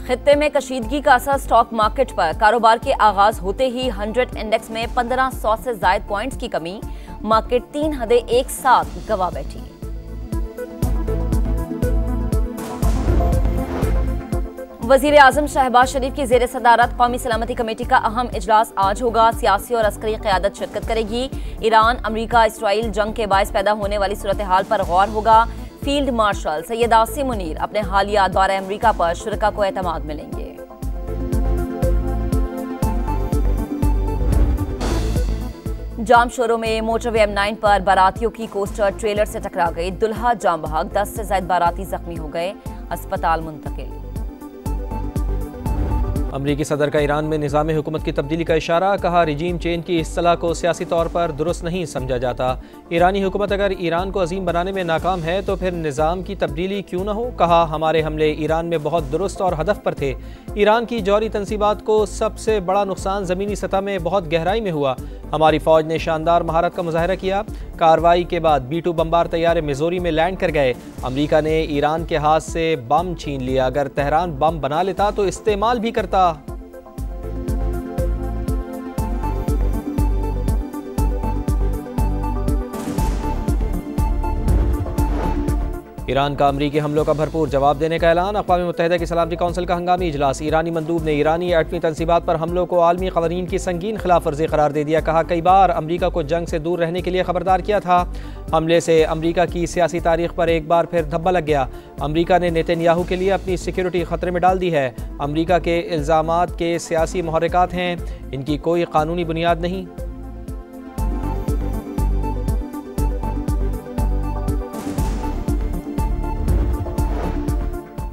खित्ते में कशीदगी का असर स्टॉक मार्केट पर। कारोबार के आगाज होते ही 100 इंडेक्स में 1500 से ज्यादा पॉइंट्स की कमी। मार्केट 3 हदें एक साथ गवा बैठी। वजीर आजम शहबाज शरीफ की जेर सदारत कौमी सलामती कमेटी का अहम इजलास आज होगा। सियासी और अस्करी क़यादत शिरकत करेगी। ईरान, अमरीका, इसराइल जंग के बायस पैदा होने वाली सूरत हाल पर गौर होगा। फील्ड मार्शल सैयद आसिम मुनीर अपने हालिया दौरे अमरीका पर शुरका को एतमाद मिलेंगे। जाम शोरों में मोटरवे M9 पर बारातियों की कोस्टर ट्रेलर से टकरा गई। दुल्हा जाम बहक, 10 से ज्यादा बाराती जख्मी हो गए, अस्पताल मुंतकिल। अमरीकी सदर का ईरान में निज़ाम हुकूमत की तब्दीली का इशारा। कहा, रिजीम चेंज की इस्तिलाह को सियासी तौर पर दुरुस्त नहीं समझा जाता। ईरानी हुकूमत अगर ईरान को अजीम बनाने में नाकाम है तो फिर निज़ाम की तब्दीली क्यों न हो। कहा, हमारे हमले ईरान में बहुत दुरुस्त और हदफ पर थे। ईरान की जौहरी तनसीबात को सबसे बड़ा नुकसान ज़मीनी सतह में बहुत गहराई में हुआ। हमारी फ़ौज ने शानदार महारत का मुजाहरा किया। कार्रवाई के बाद B-2 बम्बार तैयारे मिजोरी में लैंड कर गए। अमरीका ने ईरान के हाथ से बम छीन लिया। अगर तेहरान बम बना लेता तो इस्तेमाल भी करता। ईरान का अमरीकी हमलों का भरपूर जवाब देने का ऐलान। अक़वाम मुत्तहिदा की सलामती कौंसिल का हंगामी इजलास। ईरानी मंदूब ने ईरानी एटमी तनसीबात पर हमलों को आलमी क़वानीन की संगीन खिलाफ वर्जी करार दे दिया। कहा, कई बार अमरीका को जंग से दूर रहने के लिए खबरदार किया था। हमले से अमरीका की सियासी तारीख पर एक बार फिर धब्बा लग गया। अमरीका ने नेतन्याहू के लिए अपनी सिक्योरिटी खतरे में डाल दी है। अमरीका के इल्ज़ामात के सियासी मुहर्रिकात हैं, इनकी कोई कानूनी बुनियाद नहीं।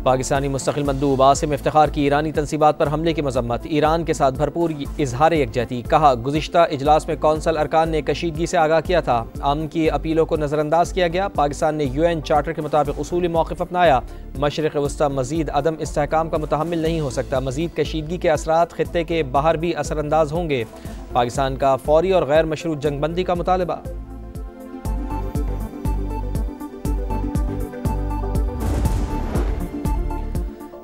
पाकिस्तानी मुस्तकिल मंदूब आसिम इफ्तिखार की ईरानी तनसीबात पर हमले की मजम्मत। ईरान के साथ भरपूर इजहार यकजहती। कहा, गुज़िश्ता इजलास में कौंसल अरकान ने कशीदगी से आगाह किया था। अमन की अपीलों को नज़रअंदाज किया गया। पाकिस्तान ने UN चार्टर के मुताबिक उसूली मौक़िफ़ अपनाया। मशरिक़ वस्ता मज़ीद अदम इस्तेहकाम का मुतहम्मिल नहीं हो सकता। मज़ीद कशीदगी के असरात खित्ते के बाहर भी असरअंदाज होंगे। पाकिस्तान का फौरी और गैर मशरूत जंगबंदी का मुतालबा।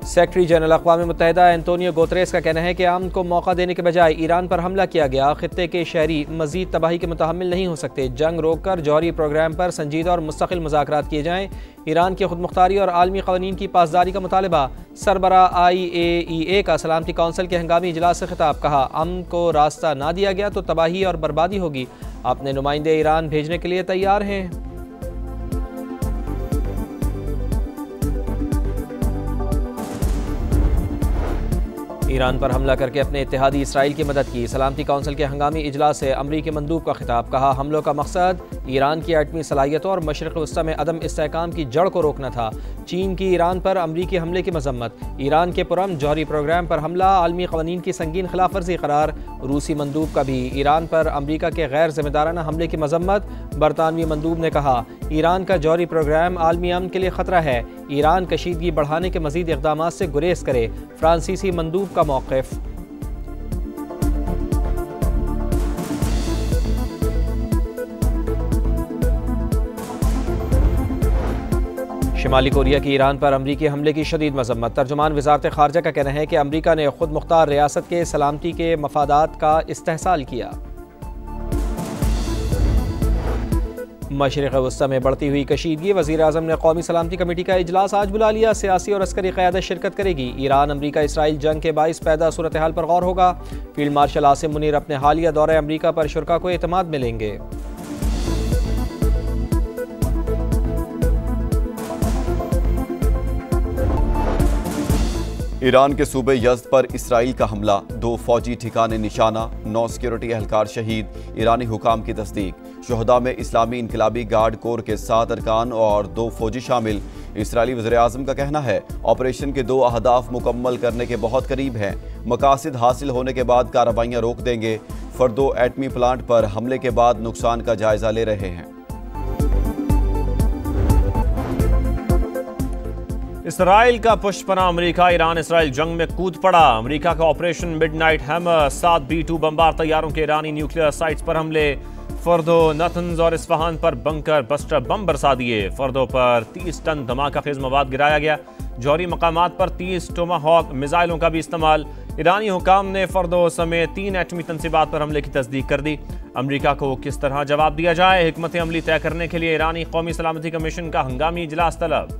सेक्रेटरी जनरल अक़वाम मुत्तहिदा एंटोनियो गुतेरेस का कहना है कि अमन को मौका देने के बजाय ईरान पर हमला किया गया। खित्ते के शहरी मज़ीद तबाही के मुतहम्मिल नहीं हो सकते। जंग रोक कर जौहरी प्रोग्राम पर संजीदा और मुस्तकिल मुज़ाकरात किए जाएँ। ईरान की खुदमुख्तारी और आलमी क़वानीन की पासदारी का मुतालबा। सरबरा IAEA का सलामती कौंसिल के हंगामी इजलास से खिताब। कहा, अमन को रास्ता ना दिया गया तो तबाही और बर्बादी होगी। अपने नुमाइंदे ईरान भेजने के लिए तैयार हैं। ईरान पर हमला करके अपने इत्तेहादी इसराइल की मदद की। सलामती कौंसिल के हंगामी इजलास से अमरीकी मंदूब का खिताब। कहा, हमलों का मकसद ईरान की एटमी सलाहियतों और मशरिक़ वस्ता में अदम इस्तेहकाम की जड़ को रोकना था। चीन की ईरान पर अमरीकी हमले की मजम्मत। ईरान के पुरअमन जौहरी प्रोग्राम पर हमला आलमी क़वानीन की संगीन खिलाफ वर्जी करार। रूसी मंदूब का भी ईरान पर अमरीका के गैर जिम्मेदाराना हमले की मजम्मत। बरतानवी मंदूब ने कहा, ईरान का जौहरी प्रोग्राम आलमी अमन के लिए खतरा है। ईरान कशीदगी बढ़ाने के मजीद इक़दामात से गुरेज करे। फ्रांसीसी मंदूब का मौक़िफ़। शिमाली कोरिया की ईरान पर अमरीकी हमले की शदीद मजम्मत। तर्जुमान वज़ारत ख़ारजा का कहना है कि अमरीका ने खुद मुख्तार रियासत के सलामती के मफादात का इस्तेहसाल किया। मशरिक़ वस्ता में बढ़ती हुई कशीदगी। वज़ीर आज़म ने कौमी सलामती कमेटी का इजलास आज बुला लिया। सियासी और अस्करी क़यादत शिरकत करेगी। ईरान, अमरीका, इसराइल जंग के बाइस पैदा सूरत हाल पर गौर होगा। फील्ड मार्शल आसिम मुनीर अपने हालिया दौरे अमरीका पर शुरका को एतमाद मिलेंगे। ईरान के सूबे यज़्द पर इसराइल का हमला। 2 फौजी ठिकाने निशाना, 9 सिक्योरिटी एहलकार शहीद। ईरानी हुकाम की तस्दीक। शुहदा में इस्लामी इनकलाबी गार्ड कोर के 7 अरकान और 2 फौजी शामिल। इसराइली वज़ीर आज़म का कहना है, ऑपरेशन के 2 अहदाफ मुकम्मल करने के बहुत करीब हैं। मकासद हासिल होने के बाद कार्रवाइयाँ रोक देंगे। फर्दो एटमी प्लांट पर हमले के बाद नुकसान का जायजा ले रहे हैं। इसराइल का पुष्पना अमेरिका। ईरान इसराइल जंग में कूद पड़ा। अमेरिका का operation midnight hammer. 7 B-2 bomber तैयारों के ईरानी न्यूक्लियर साइट्स पर हमले। फर्दो, नतन्स और इस्फहान पर बंकर बस्टर बम बरसा दिए। फर्दो पर 30 टन धमाका खेज मवाद गिराया गया। जौहरी मकामात पर 30 टोमाहॉक मिसाइलों का भी इस्तेमाल। ईरानी हुकाम ने फर्दो समेत 3 एटमी तंसीबात पर हमले की तस्दीक कर दी। अमरीका को किस तरह जवाब दिया जाए, हिकमत अमली तय करने के लिए ईरानी कौमी सलामती कमीशन का हंगामी इजलास तलब।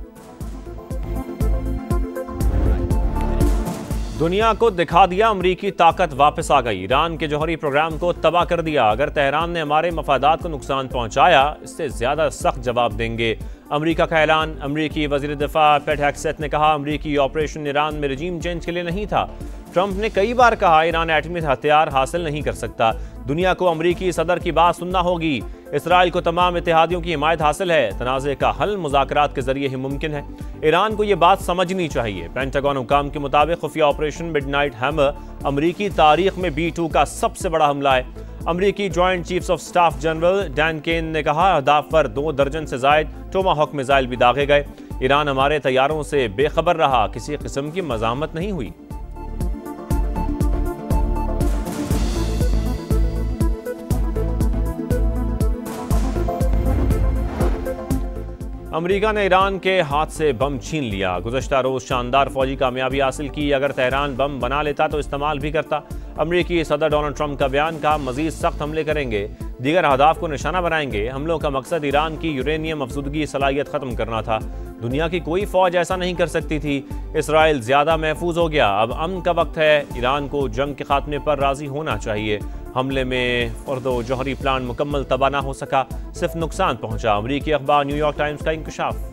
दुनिया को दिखा दिया अमरीकी ताकत वापस आ गई। ईरान के जौहरी प्रोग्राम को तबाह कर दिया। अगर तेहरान ने हमारे मफादात को नुकसान पहुंचाया, इससे ज्यादा सख्त जवाब देंगे। अमरीका का ऐलान। अमरीकी वजीर दिफा पेट हेग्सेथ ने कहा, अमरीकी ऑपरेशन ईरान में रजीम चेंज के लिए नहीं था। ट्रंप ने कई बार कहा, ईरान एटमी हथियार हासिल नहीं कर सकता। दुनिया को अमरीकी सदर की बात सुनना होगी। इसराइल को तमाम इत्तेहादियों की हिमायत हासिल है। तनाज़े का हल मुज़ाकरात के जरिए ही मुमकिन है। ईरान को यह बात समझनी चाहिए। पेंटागन हुकाम के मुताबिक खुफिया ऑपरेशन मिडनाइट हैमर अमरीकी तारीख में B-2 का सबसे बड़ा हमला है। अमरीकी joint chiefs of staff general Dan Caine ने कहा, अहदाफ पर 2 दर्जन से जायद टोमाहॉक मिसाइल भी दागे गए। ईरान हमारे तैयारों से बेखबर रहा, किसी किस्म की मज़ामत नहीं हुई। अमरीका ने ईरान के हाथ से बम छीन लिया। गुज़श्ता रोज शानदार फौजी कामयाबी हासिल की। अगर तेहरान बम बना लेता तो इस्तेमाल भी करता। अमरीकी सदर डोनाल्ड ट्रंप का बयान, कहा मजीद सख्त हमले करेंगे, दीगर अहदाफ को निशाना बनाएंगे। हमलों का मकसद ईरान की यूरेनियम अफजुदगी सलाहियत खत्म करना था। दुनिया की कोई फौज ऐसा नहीं कर सकती थी। इसराइल ज्यादा महफूज हो गया। अब अमन का वक्त है। ईरान को जंग के खात्मे पर राजी होना चाहिए। हमले में फर्दो जौहरी प्लांट मुकम्मल तबाह ना हो सका, सिर्फ नुकसान पहुंचा। अमरीकी अखबार न्यूयॉर्क टाइम्स का इंकशाफ।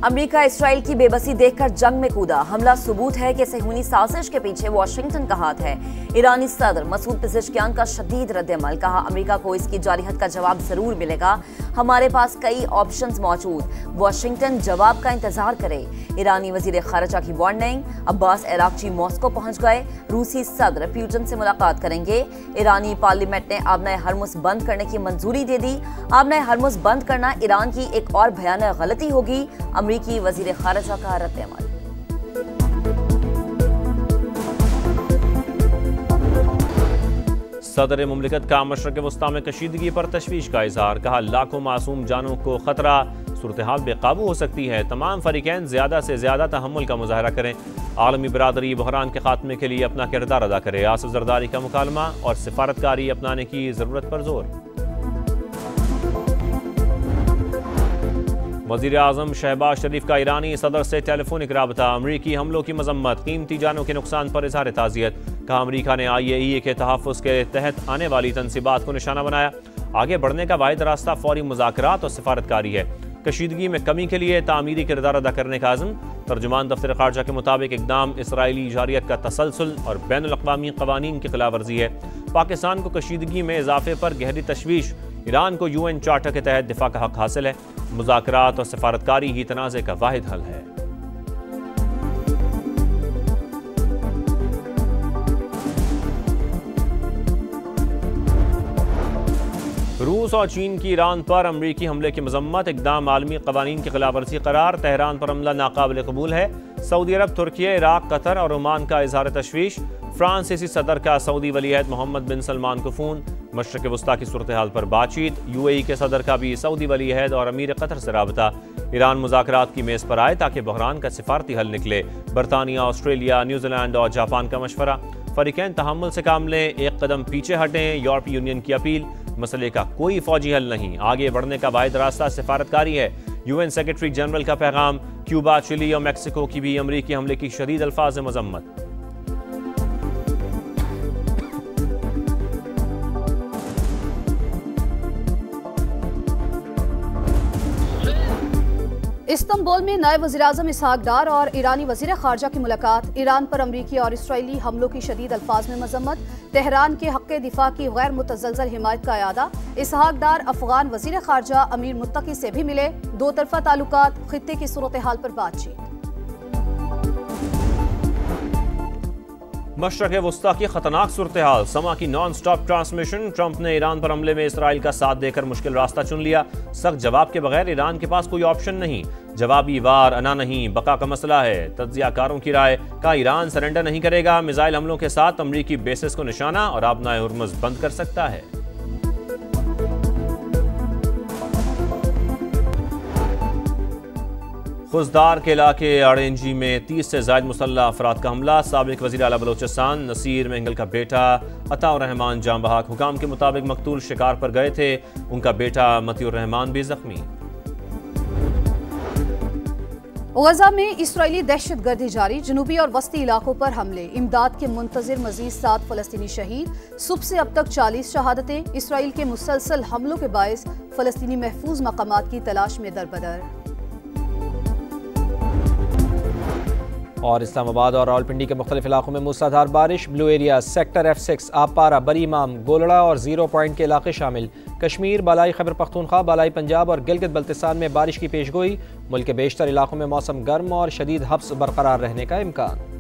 अमेरिका इसराइल की बेबसी देखकर जंग में कूदा। हमला सबूत है कि सेहूनी साजिश के पीछे वाशिंगटन का हाथ है। ईरानी सदर मसूद पेज़ेश्कियान का शदीद रद्द-ए-अमल, कहा अमेरिका को इसकी जारहियत का जवाब जरूर मिलेगा। हमारे पास कई ऑप्शंस मौजूद, वाशिंगटन जवाब का इंतजार करे। ईरानी वजीर खारजा की वार्निंग। अब्बास अरागची मॉस्को पहुंच गए। रूसी सदर पुतिन से मुलाकात करेंगे। ईरानी पार्लियामेंट ने आबनाए हरमुज बंद करने की मंजूरी दे दी। आबनाए हरमुज बंद करना ईरान की एक और भयानक गलती होगी। अमरीकी वजीर खारजा का रद्द-ए-अमल। सदर मुमलिकत का मशरक़ वस्ता में कशीदगी पर तशवीश का इजहार, कहा लाखों मासूम जानों को खतरा, सूरत हाल बेकाबू हो सकती है। तमाम फरीकैन ज़्यादा से ज़्यादा तहम्मुल का मुजाहरा करें। आलमी बरादरी बहरान के खात्मे के लिए अपना किरदार अदा करे। आसिफ जरदारी का मुकालमा और सिफारतकारी अपनाने की ज़रूरत पर जोर। वज़ीर आज़म शहबाज शरीफ का ईरानी सदर से टेलीफोनिक राबता। अमरीकी हमलों की मजम्मत, कीमती जानों के नुकसान पर इजहार ताज़ियत, कहा अमरीका ने IAEA के तहफ़्फ़ुज़ के तहत आने वाली तनसीबात को निशाना बनाया। आगे बढ़ने का वाहिद रास्ता फौरी मुज़ाकरात और सिफारतकारी है। कशीदगी में कमी के लिए तामीरी किरदार अदा करने का आज़म। तर्जुमान दफ्तर खारजा के मुताबिक इक़दाम इसराइली जारियत का तसलसल और बैनुल-अक़वामी क़वानीन की खिलाफ वर्जी है। पाकिस्तान को कशीदगी में इजाफे पर गहरी तशवीश। ईरान को UN चार्टर के तहत दिफा का हक हासिल है। मुज़ाकरात और सिफारतकारी ही तनाज़े का वाहिद हल है। रूस और चीन की ईरान पर अमरीकी हमले की मजम्मत, इक़दाम आलमी क़वानीन की खिलाफवर्जी करार। तेहरान पर हमला नाकाबिल कबूल है। सऊदी अरब, तुर्की, इराक, कतर और ओमान का इजहार तशवीश। फ्रांसीसी सदर का सऊदी वलीअहद मोहम्मद बिन सलमान को फ़ोन। मशरक़ वस्ता की सूरत हाल पर बातचीत। UAE के सदर का भी सऊदी वलीअहद और अमीर कतर से राबता। ईरान मुज़ाकरात की मेज़ पर आए ताकि बहरान का सिफारती हल निकले। बरतानिया, ऑस्ट्रेलिया, न्यूजीलैंड और जापान का मशवरा। फरीकैन तहम्मुल से काम लें, एक कदम पीछे हटें। यूरोपीय यूनियन की अपील। मसले का कोई फौजी हल नहीं, आगे बढ़ने का वाहिद रास्ता सिफारतकारी है। UN सेक्रेटरी जनरल का पैगाम। क्यूबा, चिली और मैक्सिको की भी अमरीकी हमले की शदीद अल्फाज में मजम्मत। इस्तांबुल में नए वज़ीर-ए-आज़म इसहाक डार और ईरानी वज़ीर खारजा की मुलाकात। ईरान पर अमरीकी और इसराइली हमलों की शदीद अल्फाज में मजम्मत। तेहरान के हक़ दिफा की गैर मुतज़लज़ल हिमायत का इरादा। इसहाक डार अफ़गान वज़ीर खारजा अमीर मुत्तकी से भी मिले। दो तरफ़ा ताल्लुकात, खित्ते की सूरत हाल पर बातचीत। मशरक़ वस्ता की खतरनाक सूरत हाल, समा की नॉन स्टॉप ट्रांसमिशन। ट्रंप ने ईरान पर हमले में इसराइल का साथ देकर मुश्किल रास्ता चुन लिया। सख्त जवाब के बगैर ईरान के पास कोई ऑप्शन नहीं। जवाबी वार अना नहीं, बका का मसला है। तज्ज़ियाकारों की राय, का ईरान सरेंडर नहीं करेगा। मिसाइल हमलों के साथ अमरीकी बेसिस को निशाना और आबनाए हरमुज़ बंद कर सकता है। फुजदार के इलाके आड़ेंजी में 30 से ज़ायद मुसल्लह अफराद का हमला। साबिक वज़ीर आला बलोचिस्तान नसीर मेंगल का बेटा अताउर रहमान जाम बहक। हुकाम के मुताबिक मकतूल शिकार पर गए थे, उनका बेटा मतीउर रहमान भी जख्मी। गजा में इसराइली दहशत गर्दी जारी, जनूबी और वस्ती इलाकों पर हमले, इमदाद के मुंतजिर मजीद 7 फलस्तीनी शहीद। सुबह से अब तक 40 शहादतें। इसराइल के मुसलसल हमलों के बायस फलस्तीनी महफूज मकामात की तलाश में दरबदर। और इस्लामाबाद और रावलपिंडी के मुख्तलिफ इलाकों में मूसलाधार बारिश। ब्लू एरिया सेक्टर F6, आपपारा, बरी इमाम, गोलड़ा और 0 पॉइंट के इलाके शामिल। कश्मीर, बालाई खैबर पख्तूनख्वा, बालाई पंजाब और गिलगित बल्तिस्तान में बारिश की पेशगोई। मुल्क के बेशतर इलाकों में मौसम गर्म और शदीद हब्स बरकरार रहने का इम्कान।